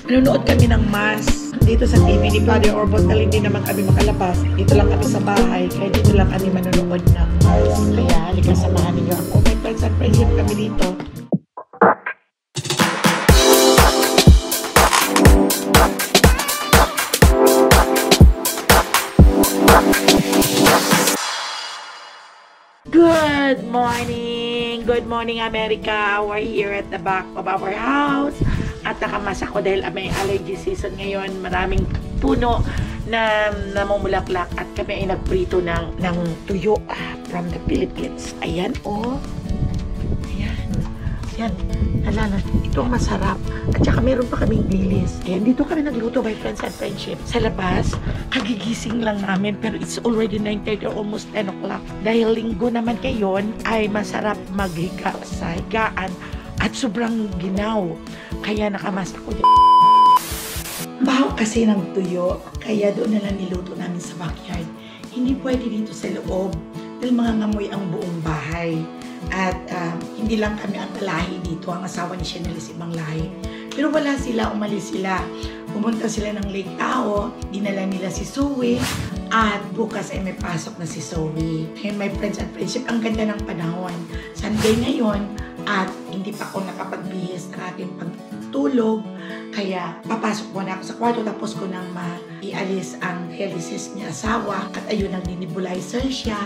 Nanonood kami ng mass dito sa TV ni Father Orbos dahil hindi naman kami makalabas. Dito lang kami sa bahay, kaya dito lang kami manonood ng mass. Kaya halika samahan ninyo ako. May friends and friendship kami dito. Good morning! Good morning, America! We're here at the back of our house. At nakamas ako dahil may allergy season ngayon. Maraming puno na namumulaklak at kami ay nagprito ng tuyo from the Philippines. Ayan, oh. Ayan. Ayan. Alala, ito ang masarap. At saka meron pa kaming dilis. Ayan, dito kami nagluto by friends and friendship. Sa labas, kagigising lang namin pero it's already 9:30 or almost 10 o'clock. Dahil linggo naman ngayon ay masarap maghiga sa higaan at sobrang ginaw. Kaya nakamas ako dyan. Baho kasi ng tuyo, kaya doon na lang niluto namin sa backyard. Hindi pwede dito sa loob dahil mangangamoy ang buong bahay. At hindi lang kami ang lahi dito, ang asawa ni Shenelis ibang lahi. Pero wala sila, umalis sila. Pumunta sila ng Lake Tahoe, dinala nila si Zoe, at bukas ay may pasok na si Zoe. And my friends and friendship, ang ganda ng panahon. Sunday ngayon, at hindi pa ako nakapagbihis ng aking pagtulog. Kaya papasok muna ako sa kwarto tapos ko nang maialis ang dialysis niya asawa. At ayun, nagdi-nebulizer siya.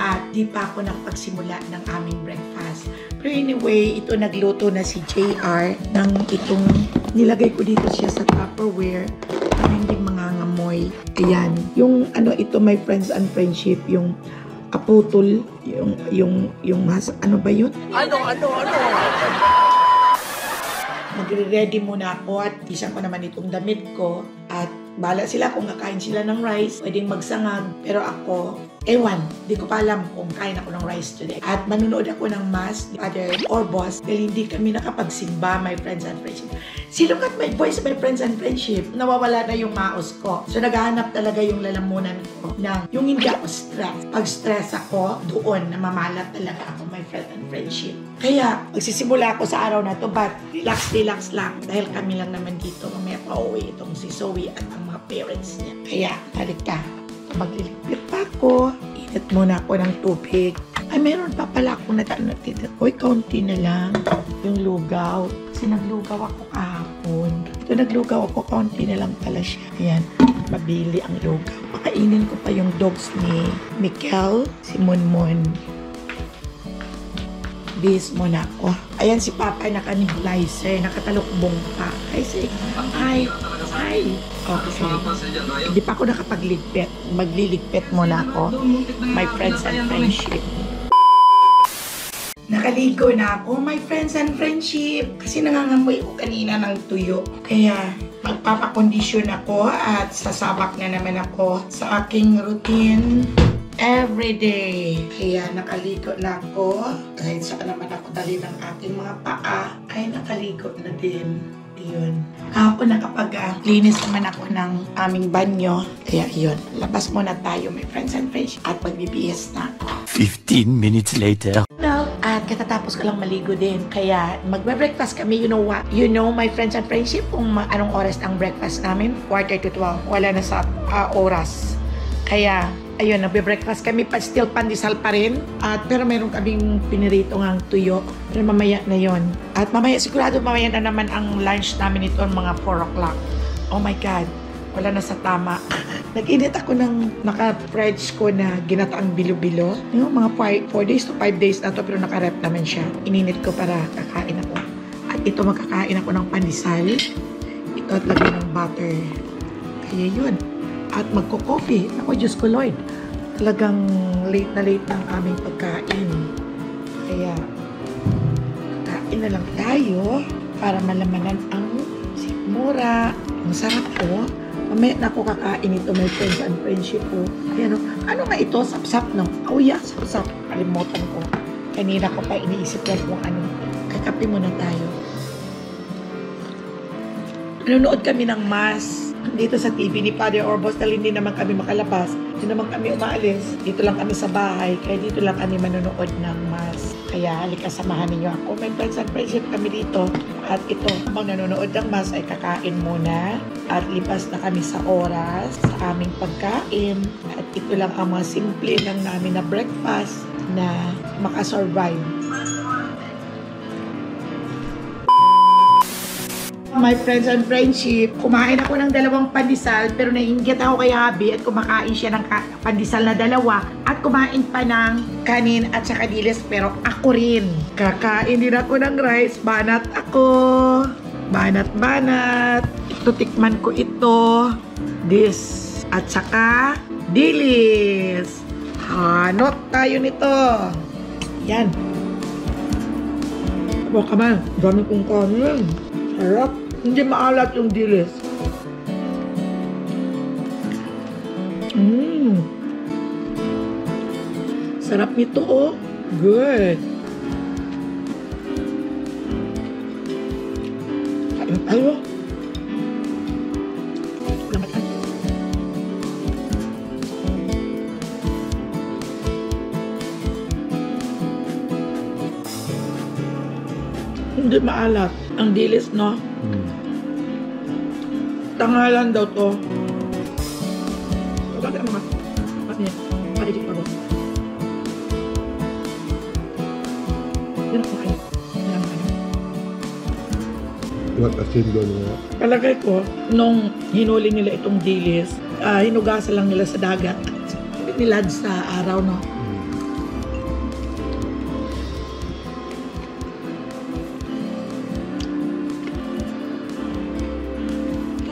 At di pa ako nakapagsimula ng aming breakfast. Pero anyway, ito nagluto na si JR ng itong nilagay ko dito siya sa Tupperware para hindi mangangamoy. Ayan. Yung ito my friends and friendship, yung aputol, yung ano ba yun? Ano? Magre-ready muna ako at isang ko naman itong damit ko at bahala sila kung kakain sila ng rice, pwedeng magsangag. Pero ako, ewan, di ko pa alam kung kain ako ng rice today. At manunood ako ng mass ni Father Orbos dahil hindi kami nakapagsimba, my friends and friendship. Look at my voice, my friends and friendship. Nawawala na yung maos ko. So naghahanap talaga yung lalamunan ko ng yung hindi ako stress. Pag stress ako, doon namamalat talaga ako, my friends and friendship. Kaya magsisimula ako sa araw na to, but relax lang dahil kami lang naman dito. Mamaya pa uwi itong si Zoe at ang mga parents niya. Kaya balik ka. Magliligpit pa ako. Init muna ako ng tubig. Ay, meron pa pala akong natin. Uy, kaunti na lang yung lugaw. Kasi naglugaw ako kahapon. Ito naglugaw ako, kaunti na lang pala siya. Ayan, mabili ang lugaw. Pakainin ko pa yung dogs ni Mikel, si Monmon. Bis muna ako. Ayan si Papa naka-nebulizer, nakatalukbong pa. Ay, sige. Hi. Okay. Hindi pa ako nakapagligpit. Magliligpit muna ako. My friends and friendship. Nakaligo na ako, my friends and friendship. Kasi nangangamoy ko kanina ng tuyo. Kaya magpapakondisyon ako at sasabak na naman ako sa aking routine everyday. Kaya nakaligo na ako. Kahit saan naman ako dali ng aking mga paa, ay nakaligo na din. Yun. Kahapon nakapag-linis naman ako ng aming banyo. Kaya yun. Labas muna tayo, my friends and friends. At magbibihis na ako. 15 minutes later. No. At katatapos ko lang maligo din. Kaya magbe-breakfast kami. You know what? You know, my friends and friendship, kung anong oras ang breakfast namin? 11:45. Wala na sa oras. Kaya ayun, nagbe-breakfast kami, still pandesal pa rin. Pero meron kaming pinirito ngang tuyo. Pero mamaya na yon. At mamaya, sigurado mamaya na naman ang lunch namin ito mga 4 o'clock. Oh my God, wala na sa tama. Nag-init ako ng naka-fridge ko na ginataang bilo-bilo. Yung mga 4 days to 5 days na to, pero naka-rep naman siya. Ininit ko para kakain ako. At ito, magkakain ako ng pandesal. Ito at lagyan ng butter. Kaya yun. At magko-coffee. Ako, Diyos ko Lord. Talagang late na late ng aming pagkain. Kaya, kain na lang tayo para malamanan ang sikmura. Ang sarap po. Mamaya na ako kakain ito, my friends and friendship po. Ayan, ano nga ito? Sapsap, no? Oh yeah, sapsap. Kalimutan ko. Kanina ko pa iniisip yan kung ano. Kakape muna tayo. Nanonood kami ng mass dito sa TV ni Father Orbos dahil hindi naman kami makalabas. Hindi naman kami umaalis. Dito lang kami sa bahay. Kaya dito lang kami manonood ng mass. Kaya halika samahan ninyo ako. My friends and friendship kami dito. At ito, habang nanonood ng mas ay kakain muna. At lipas na kami sa oras sa aming pagkain. At ito lang ang mga simple lang namin na breakfast na makasurvive. My friends and friendship, kumain ako ng 2 pandesal pero naiinggit ako kay Habi at kumakain siya ng pandesal na 2 at kumain pa ng kanin at saka dilis pero ako rin. Kakain din ako ng rice, banat ako. Banat. Ito, tikman ko ito. This at saka dilis. Hanot tayo nito. Yan. Baka man, dami kong kanin. Harap. Hindi maalat yung dilis. Sarap nito, oh. Good. Kain tayo. Hindi maalat ang dilis, no? Tangalan daw to. Bakit ang mas niya? Paligid pa ba? Yun ako kayo. What asin doon nga? Palagay ko, nung hinuli nila itong dilis, hinugasan lang nila sa dagat. Hindi nilad sa araw, no?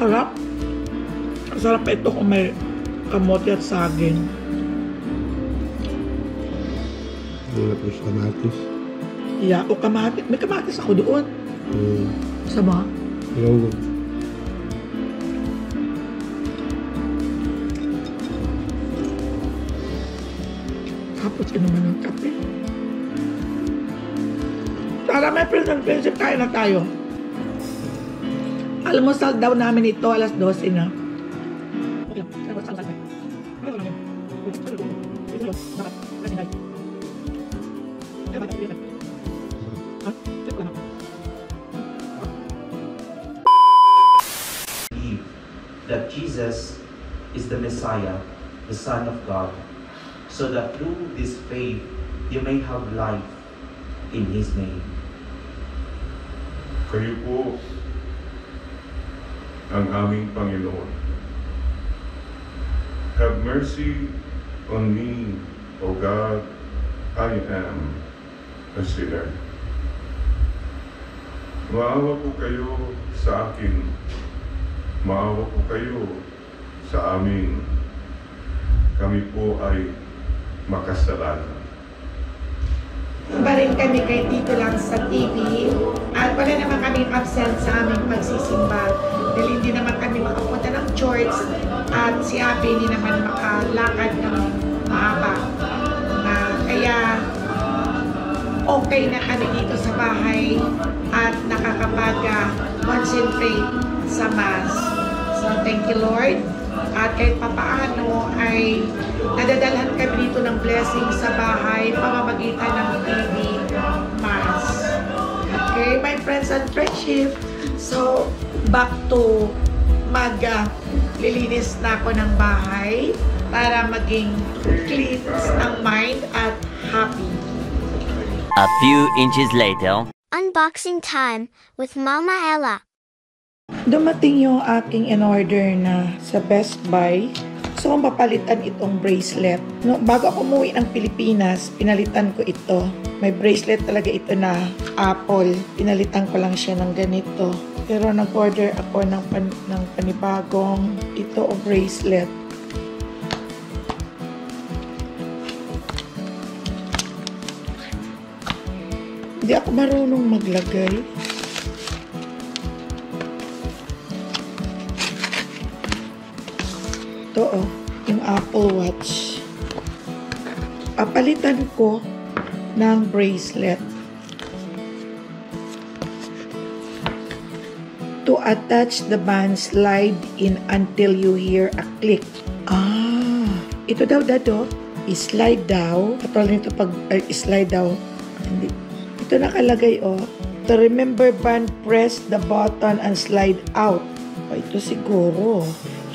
Sarap. Sarap pa ito kung may kamote at saging. Wala po sa kamatis. Yeah, o kamatis. May kamatis ako doon. Sama? Hello. Tapos inuman ng kape. Tara, may friends and friendship, kain na tayo. Almusal daw namin ito, alas 12 na. That Jesus is the Messiah, the Son of God, so that through this faith you may have life in His name. Kayo po ang aming Panginoon. Have mercy on me, O God, I am a sinner. Maawa po kayo sa akin. Maawa po kayo sa amin. Kami po ay makasalanan. Pa rin kami kay Tito lang sa TV at wala naman kami absent sa aming pagsisimba dahil hindi naman kami makapunta ng church at si Abby hindi naman makalakad ng mahaba. Kaya okay na kami dito sa bahay at nakakapag-concentrate sa Mass. So thank you Lord. At kahit papaano ay nadadalhan kami dito ng blessing sa bahay pamamagitan ng TV Mass. Okay, my friends and friendship. So, back to lilinis na ako ng bahay para maging clean ang mind at happy. A few inches later. Unboxing time with Mama Ella. Dumating yung aking in-order na sa Best Buy. So, kung papalitan itong bracelet. No, bago ako umuwi ng Pilipinas, pinalitan ko ito. May bracelet talaga ito na apple. Pinalitan ko lang siya ng ganito. Pero nag-order ako ng panibagong ito o bracelet. Hindi ako marunong maglagay. Ito oh, yung Apple Watch. Papalitan ko ng bracelet. To attach the band, slide in until you hear a click. Ito daw dado, i-slide daw. Katulad nito pag slide daw. Hindi. Ito nakalagay oh, To remember band, press the button and slide out. O, ito siguro.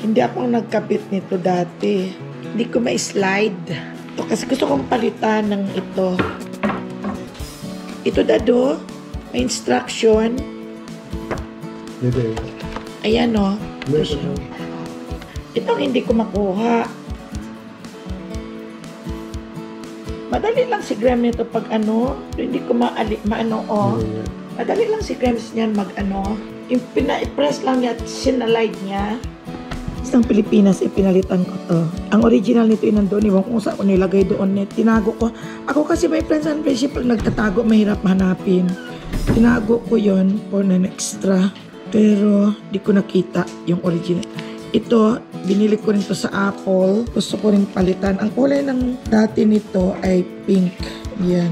Hindi ako nagkabit nito dati. Hindi ko ma-slide. Ito kasi gusto kong palitan ng ito. Ito dado. May instruction. Dito. Ayan o. Dito. Itong hindi ko makuha. Madali lang si Graham nito pag ano. Hindi ko maano o. Madali lang si Graham niyan mag ano. Pina-press lang niya at sinalide niya. Isang Pilipinas, pinalitan ko to. Ang original nito ay nandun. Iwan kung saan ko nilagay doon. Tinago ko. Ako kasi may friends and friendship. Pag nagtatago, mahirap hanapin. Tinago ko yon for an extra. Pero, di ko nakita yung original. Ito, binili ko rin to sa Apple. Gusto ko rin palitan. Ang kulay ng dati nito ay pink. Yan.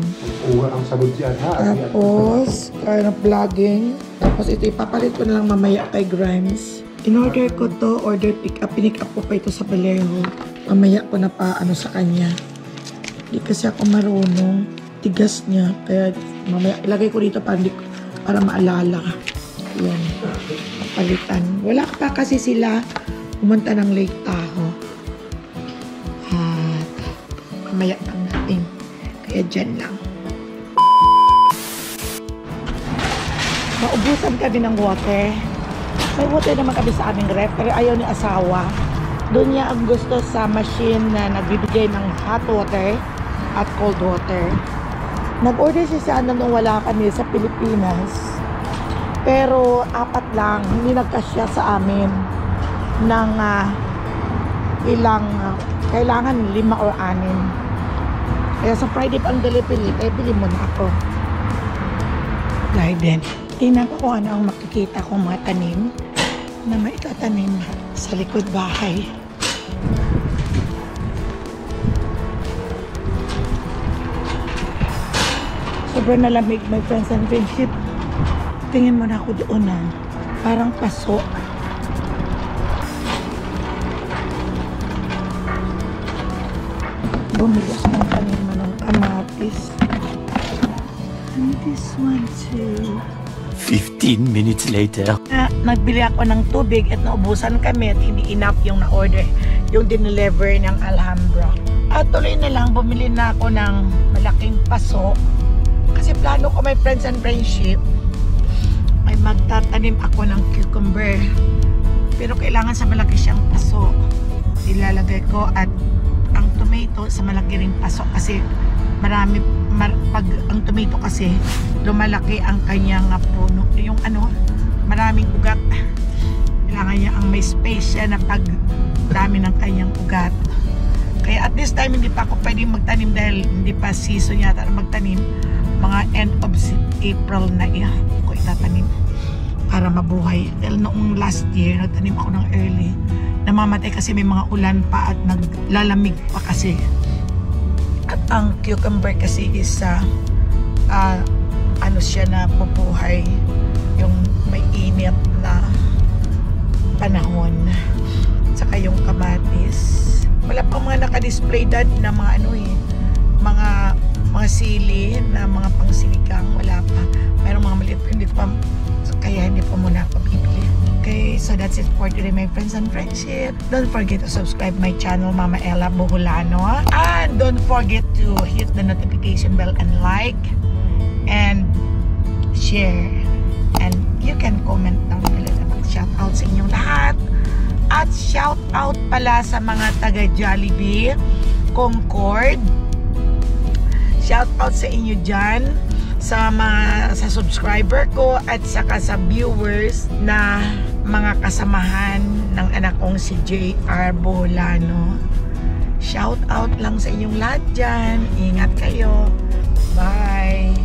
Ang sagot dyan, ha? Tapos, kaya ng vlogging. Tapos ito, ipapalit ko na lang mamaya kay Grimes. In-order ko to, order pick up. Pinick up ko pa ito sa Vallejo. Mamaya ko na pa ano sa kanya. Hindi kasi ako marunong. Tigas niya. Kaya mamaya ilagay ko dito para maalala. Yan. Palitan. Wala pa kasi sila pumunta ng Lake Tahoe. At mamaya ang natin. Kaya dyan lang. Maubusan kami ng water. May water naman kami sa aming ref, pero ayaw ni asawa. Doon niya ang gusto sa machine na nagbibigay ng hot water at cold water. Nag-order siya sana nung wala kami sa Pilipinas. Pero 4 lang, hindi nagkasya sa amin ng kailangan 5 or 6. Kaya sa Friday pang delivery, bili mo na ako. Garden. Tingnan ko kung ano ang makikita kong mga tanim na maitatanim sa likod bahay. Sobrang nalamig, my friends and friendship. Tingin mo na ako doon na parang paso. Bumili ako ng kanima ng kamatis. And this one too. 15 minutes later. Nagbili ako ng tubig at naubusan kami at hindi enough yung na-order, yung dineliver ng Alhambra. At tuloy na lang, bumili na ako ng malaking paso. Kasi plano ko, my friends and friendship, may magtatanim ako ng cucumber. Pero kailangan sa malaki siyang paso. Ilalagay ko at ang tomato sa malaki ring paso kasi marami, pag ang tomato kasi lumalaki ang kanyang puno, yung ano, maraming ugat. Kailangan niya ang may space siya na pag dami ng kanyang ugat. Kaya at this time hindi pa ako pwedeng magtanim dahil hindi pa season yata na magtanim. Mga end of April na ko itatanim para mabuhay. Dahil noong last year nagtanim ako ng early, namamatay kasi may mga ulan pa at naglalamig pa kasi. At ang cucumber kasi is ano siya na bubuhay yung may init na panahon. Saka yung kamatis. Wala pa mga naka-display dad na mga ano mga sili na mga pangsiligang. Wala pa. Mayroong mga maliit pa, hindi pa, kaya hindi pa muna ako bibili. Okay, so that's it for today, my friends and friendship. Don't forget to subscribe my channel, Mama Ella Boholano. And don't forget to hit the notification bell and like and share. And you can comment down below na mag-shout out sa inyong lahat. At shout out pala sa mga taga Jollibee, Concord. Shout out sa inyo dyan, sa subscriber ko at saka sa viewers na mga kasamahan ng anak kong si JR Boholano. Shout out lang sa inyong lahat dyan. Ingat kayo. Bye!